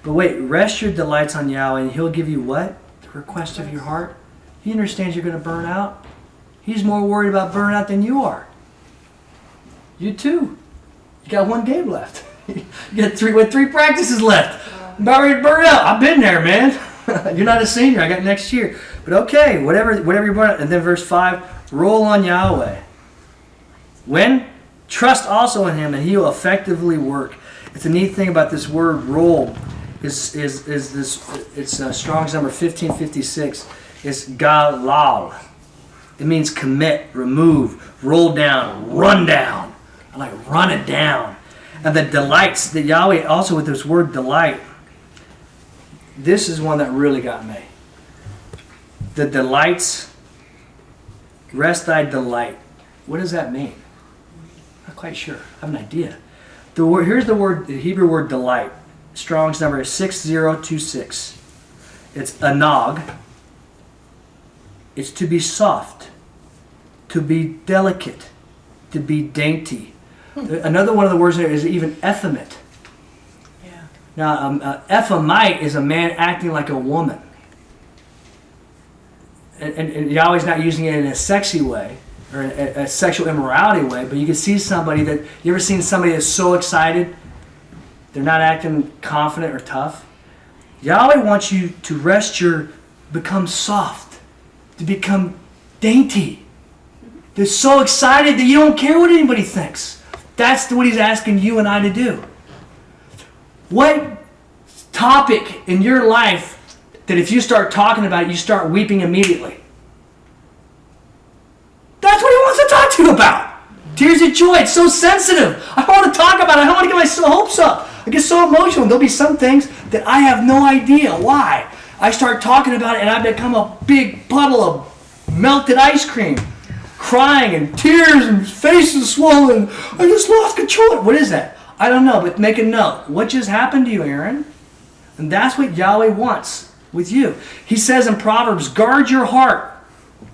But wait, rest your delights on Yahweh, and He'll give you what? The request of your heart. He understands you're going to burn out. He's more worried about burnout than you are. You too. You got one game left. You got three practices left. I'm about ready to burn out. I've been there, man. You're not a senior. I got next year. But okay, whatever you burn out. And then verse 5, roll on Yahweh. When? Trust also in Him, and He will effectively work. It's a neat thing about this word roll. Is this? It's Strong's number 1556. It's galal. It means commit, remove, roll down, run down. I like run it down. And the delights that Yahweh also with this word delight. This is one that really got me. The delights. Rest thy delight. What does that mean? Not quite sure. I have an idea. Here's the Hebrew word delight. Strong's number is 6026. It's anog. It's to be soft, to be delicate, to be dainty. Another one of the words there is even effeminate. Yeah. Now, ephemite is a man acting like a woman. And Yahweh's not using it in a sexy way or a sexual immorality way, but you can see somebody that, you ever seen somebody that's so excited, they're not acting confident or tough? Yahweh wants you to become soft, to become dainty. They're so excited that you don't care what anybody thinks. That's what He's asking you and I to do. What topic in your life that if you start talking about it, you start weeping immediately? That's what He wants to talk to you about. Tears of joy. It's so sensitive. I don't want to talk about it. I don't want to get my hopes up. I get so emotional. There'll be some things that I have no idea why. I start talking about it and I become a big puddle of melted ice cream. Crying and tears and faces swollen. I just lost control. What is that? I don't know, but make a note. What just happened to you, Aaron? And that's what Yahweh wants with you. He says in Proverbs, guard your heart.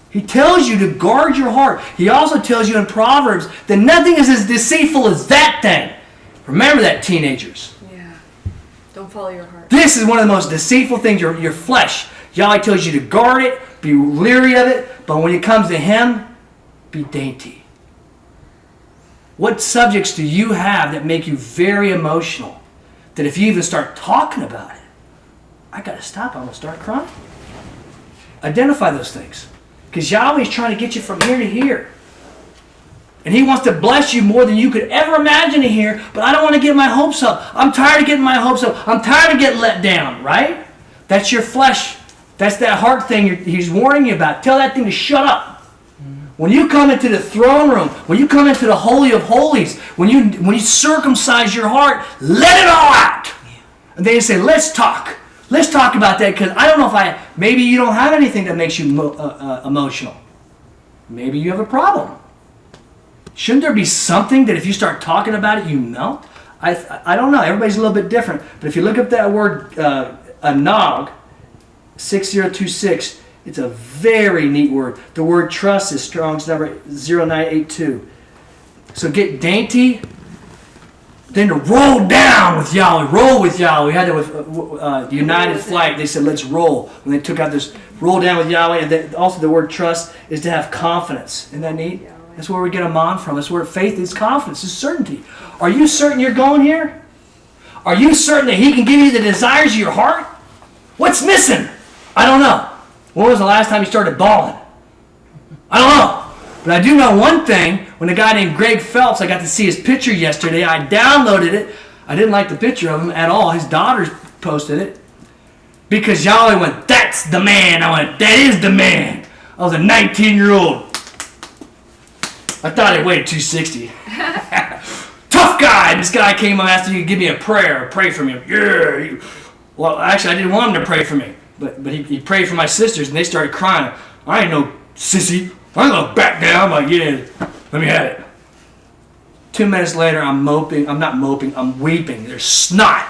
He tells you to guard your heart. He also tells you in Proverbs that nothing is as deceitful as that thing. Remember that, teenagers. Yeah. Don't follow your heart. This is one of the most deceitful things, your flesh. Yahweh tells you to guard it, be leery of it, but when it comes to Him, be dainty. What subjects do you have that make you very emotional? That if you even start talking about it, I got to stop, I'm going to start crying. Identify those things. Because Yahweh's trying to get you from here to here. And He wants to bless you more than you could ever imagine to hear, but I don't want to get my hopes up. I'm tired of getting my hopes up. I'm tired of getting let down, right? That's your flesh. That's that heart thing He's warning you about. Tell that thing to shut up. When you come into the throne room, when you come into the Holy of Holies, when you circumcise your heart, let it all out. And then you say, let's talk. Let's talk about that, because I don't know maybe you don't have anything that makes you emotional. Maybe you have a problem. Shouldn't there be something that if you start talking about it, you melt? I don't know. Everybody's a little bit different. But if you look up that word, anog, 6026, it's a very neat word. The word trust is Strong's number 0982. So get dainty, then to roll down with Yahweh. Roll with Yahweh. We had that with United Flight. They said, let's roll. When they took out this roll down with Yahweh. And then also the word trust is to have confidence. Isn't that neat? That's where we get Amon from. That's where faith is confidence, is certainty. Are you certain you're going here? Are you certain that He can give you the desires of your heart? What's missing? I don't know. When was the last time you started bawling? I don't know. But I do know one thing. When a guy named Greg Phelps, I got to see his picture yesterday. I downloaded it. I didn't like the picture of him at all. His daughter posted it. Because Yahweh went, that's the man. I went, that is the man. I was a 19-year-old. I thought he weighed 260. Tough guy. And this guy came up and asked if he could give me a prayer, pray for me. Yeah. Well, actually, I didn't want him to pray for me. But he prayed for my sisters, and they started crying. I ain't no sissy. I'm going to back down. I'm like, yeah, let me have it. 2 minutes later, I'm moping. I'm not moping. I'm weeping. There's snot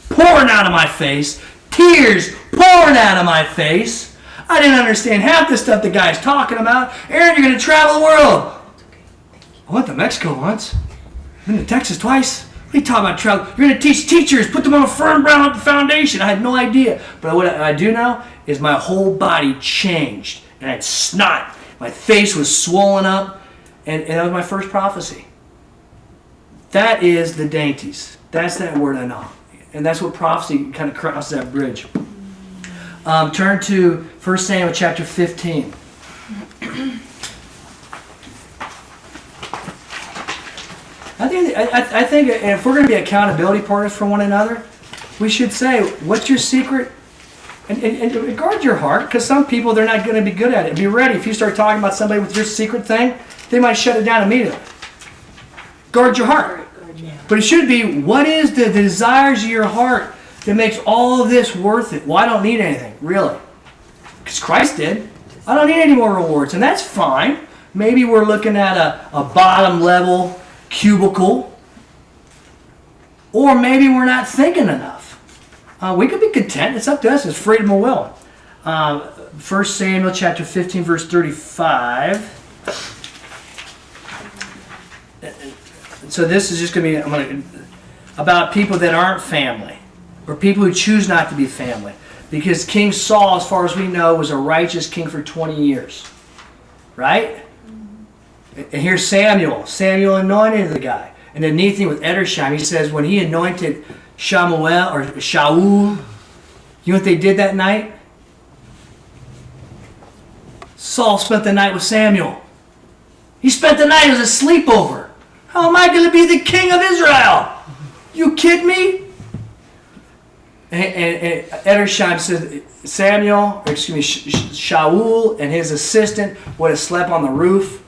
pouring out of my face. Tears pouring out of my face. I didn't understand half the stuff the guy's talking about. Aaron, you're going to travel the world. I went to Mexico once. Been to Texas twice. What are you talking about travel? You're going to teach teachers, put them on a firm ground foundation. I had no idea. But what I do know is my whole body changed. And I had snot. My face was swollen up. And that was my first prophecy. That is the dainties. That's that word I know. And that's what prophecy kind of crosses that bridge. Turn to 1 Samuel chapter 15. I think if we're going to be accountability partners for one another, we should say, what's your secret? And guard your heart, because some people, they're not going to be good at it. Be ready. If you start talking about somebody with your secret thing, they might shut it down immediately. Guard your heart. But it should be, what is the desires of your heart that makes all of this worth it? Well, I don't need anything, really. Because Christ did. I don't need any more rewards, and that's fine. Maybe we're looking at a bottom level cubicle, or maybe we're not thinking enough. We could be content. It's up to us. It's freedom of will. 1 Samuel chapter 15, verse 35. So this is just going to be about people that aren't family, or people who choose not to be family. Because King Saul, as far as we know, was a righteous king for 20 years. Right? And here's Samuel. Samuel anointed the guy. And the neat thing with Edersheim, he says when he anointed Shamuel or Shaul, you know what they did that night? Saul spent the night with Samuel. He spent the night as a sleepover. How am I going to be the king of Israel? You kid me? And Edersheim says Shaul and his assistant would have slept on the roof.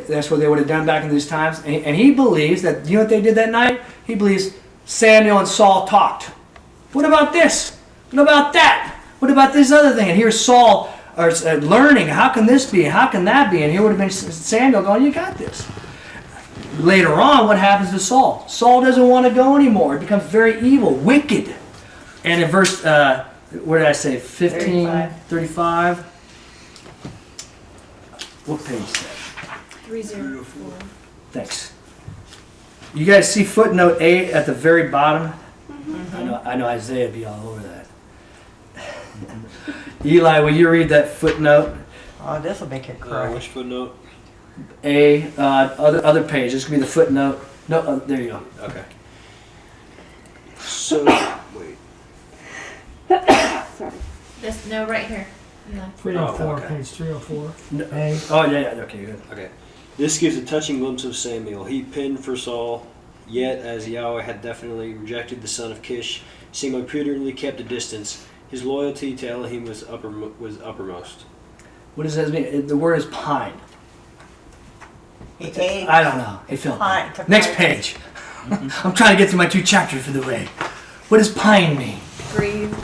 That's what they would have done back in these times. And he believes that, you know what they did that night? He believes Samuel and Saul talked. What about this? What about that? What about this other thing? And here's Saul learning, how can this be? How can that be? And here would have been Samuel going, you got this. Later on, what happens to Saul? Saul doesn't want to go anymore. It becomes very evil, wicked. And in verse, what did I say? 15, 35. What page is that? 304. Thanks. You guys see footnote 8 at the very bottom? Mm-hmm. I know Isaiah would be all over that. Eli, will you read that footnote? Oh, this will make it cry. Which footnote? Other page. This could be the footnote. No, there you go. Okay. So, wait. Sorry. This, no, right here. Yeah. 304, Oh, okay. page 304. No. A. Oh, yeah, okay, good. Okay. This gives a touching glimpse of Samuel. He penned for Saul, yet as Yahweh had definitely rejected the son of Kish, Samuel repeatedly kept a distance. His loyalty to Elohim was uppermost. What does that mean? The word is pine. He ate. I don't know. He felt Pine. Next page. I'm trying to get through my 2 chapters for the way. What does pine mean? Grieved.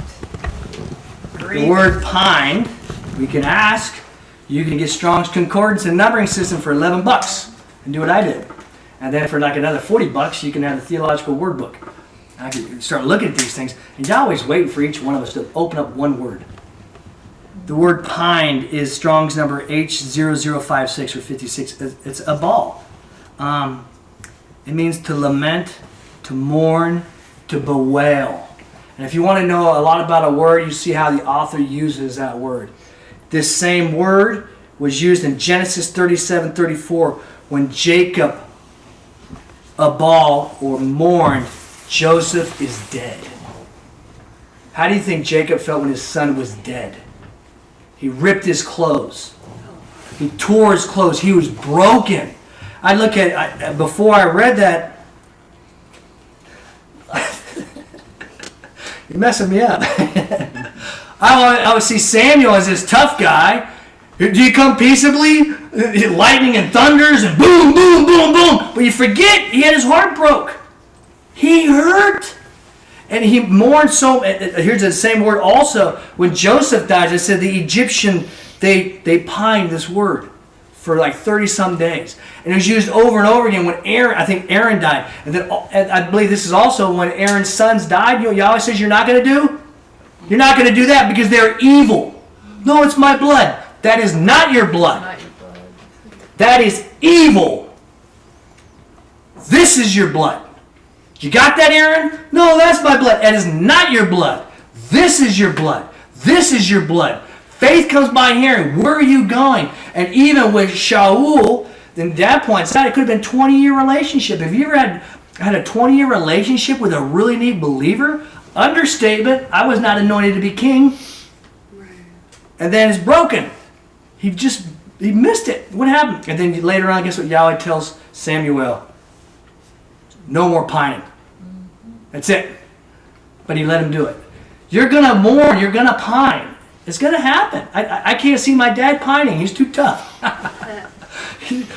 The word pine, we can ask. You can get Strong's Concordance and Numbering System for $11 and do what I did. And then for like another $40, you can have the Theological Word Book. I can start looking at these things. And Yahweh's waiting for each one of us to open up one word. The word pined is Strong's number H0056 or 56. It's a ball. It means to lament, to mourn, to bewail. And if you want to know a lot about a word, you see how the author uses that word. This same word was used in Genesis 37:34 when Jacob abal or mourned, Joseph is dead. How do you think Jacob felt when his son was dead? He ripped his clothes. He tore his clothes. He was broken. I look at, before I read that, You're messing me up. I would see Samuel as this tough guy. Do you come peaceably? Lightning and thunders and boom, boom, boom, boom. But you forget he had his heart broke. He hurt. And he mourned so. Here's the same word also. When Joseph died, it said the Egyptian, they pined this word for like 30-some days. And it was used over and over again when I think Aaron died. And then I believe this is also when Aaron's sons died. You know what Yahweh says you're not going to do? You're not going to do that because they're evil. No, it's my blood. That is not your blood. Not your blood. That is evil. This is your blood. You got that, Aaron? No, that's my blood. That is not your blood. This is your blood. This is your blood. Faith comes by hearing. Where are you going? And even with Shaul, then at that point, it could have been a 20-year relationship. Have you ever had a 20-year relationship with a really neat believer? Understatement. I was not anointed to be king. And then it's broken. He missed it. What happened? And then later on, guess what Yahweh tells Samuel? No more pining. That's it. But he let him do it. You're going to mourn. You're going to pine. It's going to happen. I can't see my dad pining. He's too tough.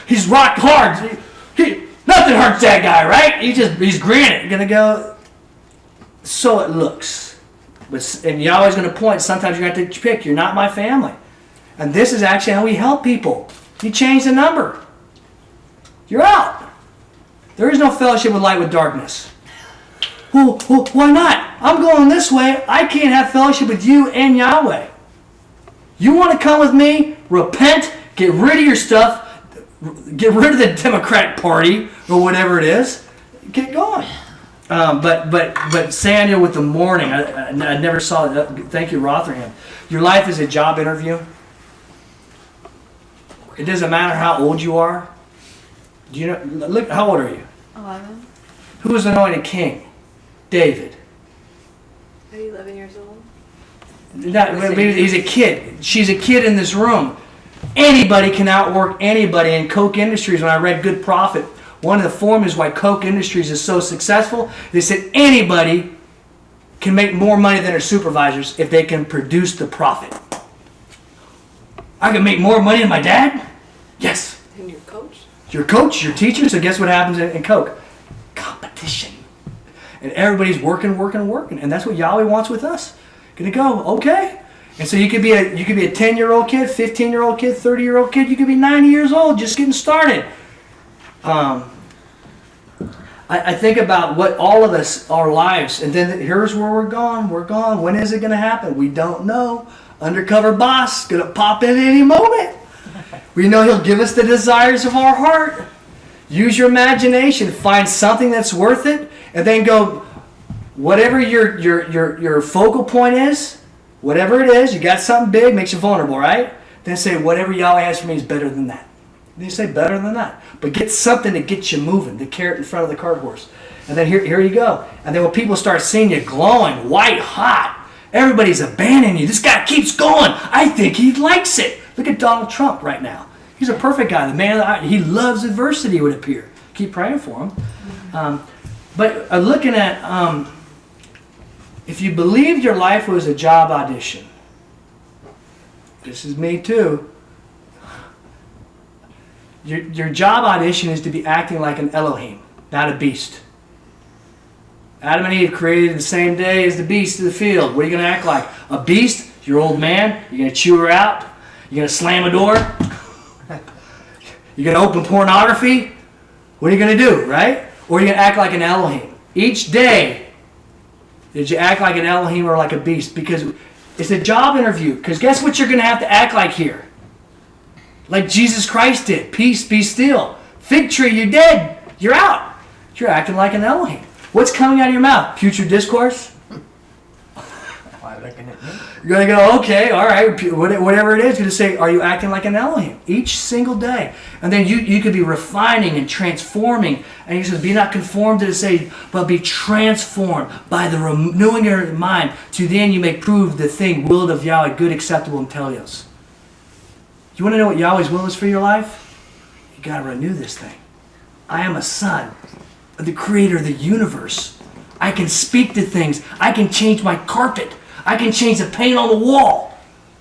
He's rock hard. Nothing hurts that guy, right? He's granite. You're going to go, so it looks. And Yahweh's going to point. Sometimes you're going to have to pick. You're not my family. And this is actually how we help people. You change the number. You're out. There is no fellowship with light with darkness. Well, why not? I'm going this way. I can't have fellowship with you and Yahweh. You want to come with me? Repent. Get rid of your stuff. Get rid of the Democratic Party or whatever it is. Get going. But Samuel with the mourning, I never saw that. Thank you, Rotherham. Your life is a job interview. It doesn't matter how old you are. Do you know? Look, how old are you? 11. Who was anointed king? David. Are you 11 years old? He's a kid. She's a kid in this room. Anybody can outwork anybody. In Coke Industries, when I read Good Prophet, one of the formulas why Coke Industries is so successful, they said anybody can make more money than their supervisors if they can produce the profit. I can make more money than my dad? Yes. And your coach? Your coach, your teacher. So guess what happens in Coke? Competition. And everybody's working. And that's what Yahweh wants with us. Gonna go, okay. And so you could be a 10-year-old kid, 15-year-old kid, 30-year-old kid. You could be 90 years old, just getting started. I think about what all of us, our lives, and then here's where we're gone. When is it going to happen? We don't know. Undercover boss going to pop in at any moment. We know he'll give us the desires of our heart. Use your imagination. Find something that's worth it, and then go. Whatever your focal point is, whatever it is, you got something big, makes you vulnerable, right? Then say, whatever Yahweh has for me is better than that. Then you say, better than that. But get something to get you moving, the carrot in front of the cart horse. And then here you go. And then when people start seeing you glowing, white hot, everybody's abandoning you. This guy keeps going. I think he likes it. Look at Donald Trump right now. He's a perfect guy. The man, he loves adversity, it would appear. Keep praying for him. But looking at, if you believed your life was a job audition, this is me too. Your job audition is to be acting like an Elohim, not a beast. Adam and Eve created the same day as the beast of the field. What are you going to act like? A beast? Your old man? You're going to chew her out? You're going to slam a door? You're going to open pornography? What are you going to do, right? Or are you going to act like an Elohim? Each day, did you act like an Elohim or like a beast? Because it's a job interview. Because guess what you're going to have to act like here? Like Jesus Christ did. Peace, be still. Fig tree, you're dead. You're out. You're acting like an Elohim. What's coming out of your mouth? Putrid discourse? Why looking at me? You're going to go, okay, all right, whatever it is. You're going to say, are you acting like an Elohim? Each single day. And then you could be refining and transforming. And he says, be not conformed to the same, but be transformed by the renewing of your mind. To then you may prove the thing, willed of Yahweh, good, acceptable, and Teleios. You want to know what Yahweh's will is for your life? You got to renew this thing. I am a son of the creator of the universe. I can speak to things. I can change my carpet. I can change the paint on the wall.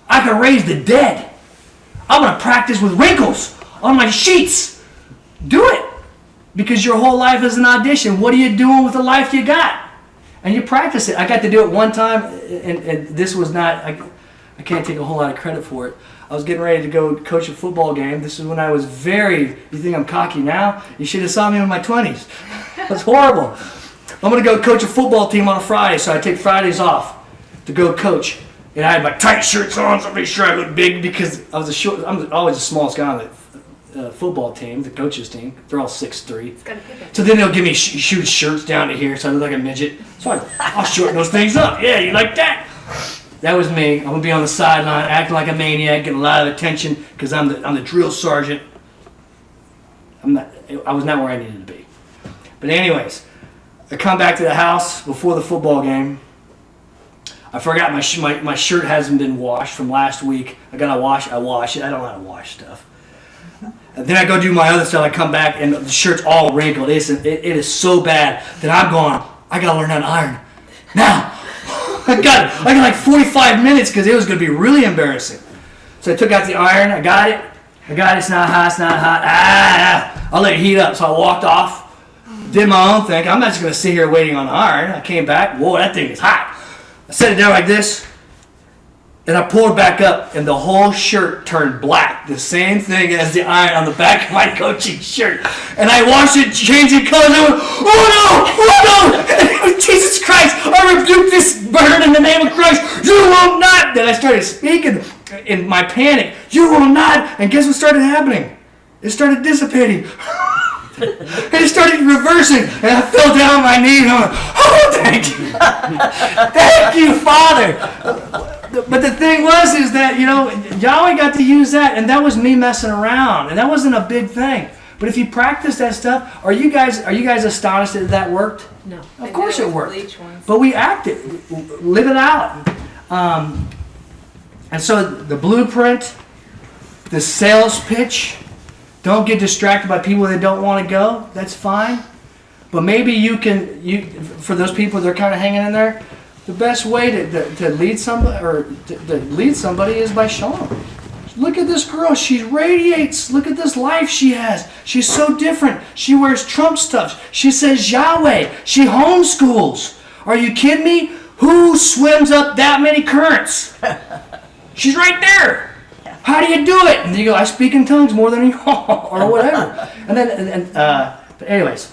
I can raise the dead. I'm going to practice with wrinkles on my sheets. Do it. Because your whole life is an audition. What are you doing with the life you got? And you practice it. I got to do it one time, and this was not, I can't take a whole lot of credit for it. I was getting ready to go coach a football game. This is when I was you think I'm cocky now? You should have saw me in my 20s. It was horrible. I'm going to go coach a football team on a Friday, so I take Fridays off to go coach. And I had my tight shirts on, so I made sure I looked big because I'm always the smallest guy on the football team, the coaches team. They're all 6'3". So then they'll give me huge shirts down to here, so I look like a midget. So I'll shorten those things up. Yeah, you like that? That was me. I'm gonna be on the sideline, acting like a maniac, getting a lot of attention because I'm the drill sergeant. I was not where I needed to be. But anyways, I come back to the house before the football game. I forgot my shirt hasn't been washed from last week. I wash it. I don't know how to wash stuff. And then I go do my other stuff. I come back and the shirt's all wrinkled. It is so bad that I'm going, I gotta learn how to iron now. I got like 45 minutes because it was going to be really embarrassing. So I took out the iron. I got it. It's not hot. I'll let it heat up. So I walked off, did my own thing. I'm not just going to sit here waiting on the iron. I came back. Whoa, that thing is hot. I set it down like this, and I pulled it back up, and the whole shirt turned black. The same thing as the iron on the back of my coaching shirt. And I washed it, changing colors. I went, oh no! Jesus Christ! I rebuke this burn in the name of Christ. You will not! Then I started speaking in my panic. You will not! And guess what started happening? It started dissipating. And it started reversing. And I fell down on my knees. And I went, oh, thank you. Thank you, Father. But the thing is that, Yahweh got to use that, and that was me messing around, and that wasn't a big thing. But if you practice that stuff, are you guys astonished that worked? No. Of course it worked. But we act it, live it out. And so the blueprint, the sales pitch, don't get distracted by people that don't want to go. That's fine. But maybe for those people that are kind of hanging in there, the best way to lead somebody is by showing them. Look at this girl. She radiates. Look at this life she has. She's so different. She wears Trump stuff. She says Yahweh. She homeschools. Are you kidding me? Who swims up that many currents? She's right there. How do you do it? And you go, I speak in tongues more than you all, or whatever. But anyways,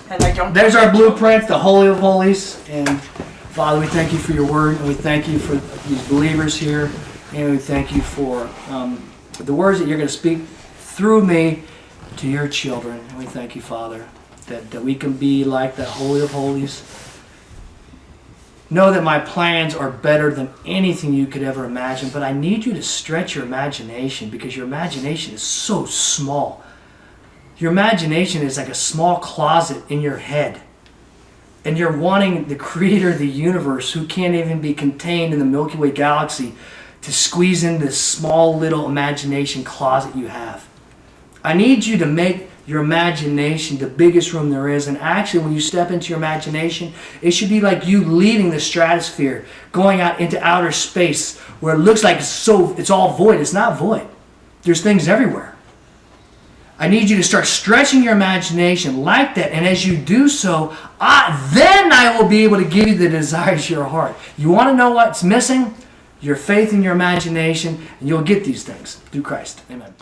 there's our blueprint, the Holy of Holies. And Father, we thank you for your word, and we thank you for these believers here, and we thank you for the words that you're going to speak through me to your children. And we thank you, Father, that we can be like the Holy of Holies. Know that my plans are better than anything you could ever imagine, but I need you to stretch your imagination because your imagination is so small. Your imagination is like a small closet in your head. And you're wanting the creator of the universe, who can't even be contained in the Milky Way galaxy, to squeeze in this small little imagination closet you have. I need you to make your imagination the biggest room there is. And actually, when you step into your imagination, it should be like you leaving the stratosphere, going out into outer space, where it looks like it's all void. It's not void. There's things everywhere. I need you to start stretching your imagination like that. And as you do so, then I will be able to give you the desires of your heart. You want to know what's missing? Your faith and your imagination, and you'll get these things through Christ. Amen.